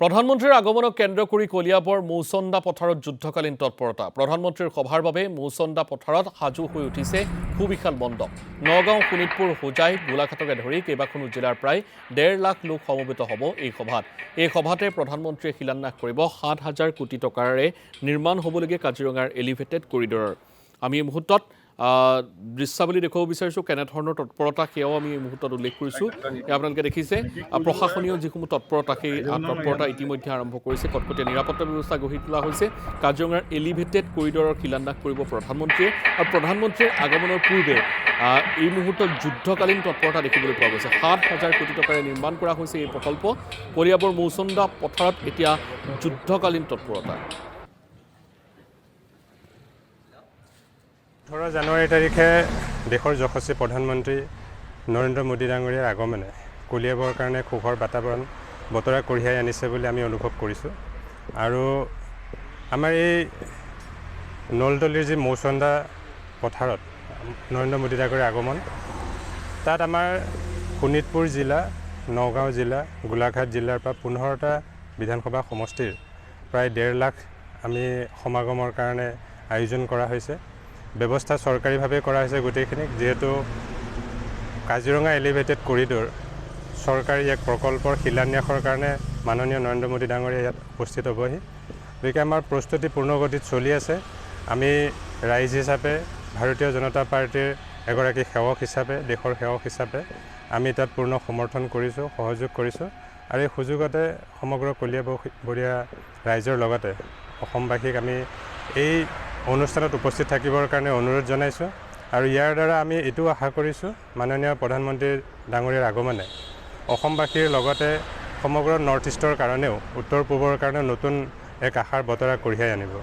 প্ৰধানমন্ত্ৰীৰ আগমনক কেন্দ্ৰ কৰি কলিয়াবৰ মৌচন্দা পথাৰত যুদ্ধকালীন তৎপৰতা। প্ৰধানমন্ত্ৰীৰ সভাৰ বাবে মৌচন্দা পথাৰত সাজু হৈ উঠিছে সুবিশাল মণ্ডপ। নগাঁও, শোণিতপুৰ, হোজাই, গোলাঘাটকে ধৰি কেইবাখনো জিলাৰ প্ৰায় 1.5 লাখ লোক সমবেত হ'ব এই সভাত। এই সভাতে প্ৰধানমন্ত্ৰীয়ে শিলান্যাস কৰিব 7,000 কোটি টকাৰে নিৰ্মাণ হ'বলগীয়া কাজিৰঙাৰ এলিভেটেড কৰিডৰৰ। আমি এই মুহূৰ্তত দৃশ্যাৱলী দেখুৱাব বিচাৰিছোঁ, কেনেধৰণৰ তৎপৰতা সেয়াও আমি এই মুহূৰ্তত উল্লেখ কৰিছোঁ। আপোনালোকে দেখিছে প্ৰশাসনীয় যিসমূহ তৎপৰতা, সেই তৎপৰতা ইতিমধ্যে আৰম্ভ কৰিছে। কটকটীয়া নিৰাপত্তা ব্যৱস্থা গঢ়ি তোলা হৈছে। কাজিৰঙাৰ এলিভেটেড কৰিডৰৰ শিলান্যাস কৰিব প্ৰধানমন্ত্ৰীয়ে, আৰু প্ৰধানমন্ত্ৰীৰ আগমনৰ পূৰ্বে এই মুহূৰ্তত যুদ্ধকালীন তৎপৰতা দেখিবলৈ পোৱা গৈছে। 7,000 কোটি টকাৰে নিৰ্মাণ কৰা হৈছে এই প্ৰকল্প। কলিয়াবৰ মৌচন্দা পথাৰত এতিয়া যুদ্ধকালীন তৎপৰতা। 18 জানুৱাৰী তাৰিখে দেশৰ যশস্বী প্ৰধানমন্ত্ৰী নৰেন্দ্ৰ মোদী ডাঙৰীয়াৰ আগমনে কলিয়াবৰ কাৰণে সুখৰ বাতাবৰণ বতৰা কঢ়িয়াই আনিছে বুলি আমি অনুভৱ কৰিছোঁ। আৰু আমাৰ এই নলতলিৰ যি মৌচন্দা পথাৰত নৰেন্দ্ৰ মোদী ডাঙৰীয়াৰ আগমন, তাত আমাৰ শোণিতপুৰ জিলা, নগাঁও জিলা, গোলাঘাট জিলাৰ পৰা 15টা বিধানসভা সমষ্টিৰ প্ৰায় 1.5 লাখ আমি সমাগমৰ কাৰণে আয়োজন কৰা হৈছে। ব্যৱস্থা চৰকাৰীভাৱে কৰা হৈছে গোটেইখিনিক, যিহেতু কাজিৰঙা এলিভেটেড কৰিডৰ চৰকাৰী এক প্ৰকল্পৰ শিলান্যাসৰ কাৰণে মাননীয় নৰেন্দ্ৰ মোদী ডাঙৰীয়া ইয়াত উপস্থিত হ'বহি। গতিকে আমাৰ প্ৰস্তুতি পূৰ্ণগতিত চলি আছে। আমি ৰাইজ হিচাপে, ভাৰতীয় জনতা পাৰ্টীৰ এগৰাকী সেৱক হিচাপে, দেশৰ সেৱক হিচাপে আমি তাত পূৰ্ণ সমৰ্থন কৰিছোঁ, সহযোগ কৰিছোঁ। আৰু এই সুযোগতে সমগ্ৰ কলিয়াবৰীয়া ৰাইজৰ লগতে অসমবাসীক আমি এই অনুষ্ঠানত উপস্থিত থাকিবৰ কাৰণে অনুৰোধ জনাইছোঁ। আৰু ইয়াৰ দ্বাৰা আমি এইটো আশা কৰিছোঁ, মাননীয় প্ৰধানমন্ত্ৰী ডাঙৰীয়াৰ আগমনে অসমবাসীৰ লগতে সমগ্ৰ নৰ্থ ইষ্টৰ কাৰণেও, উত্তৰ পূবৰ কাৰণেও নতুন এক আশাৰ বতৰা কঢ়িয়াই আনিব।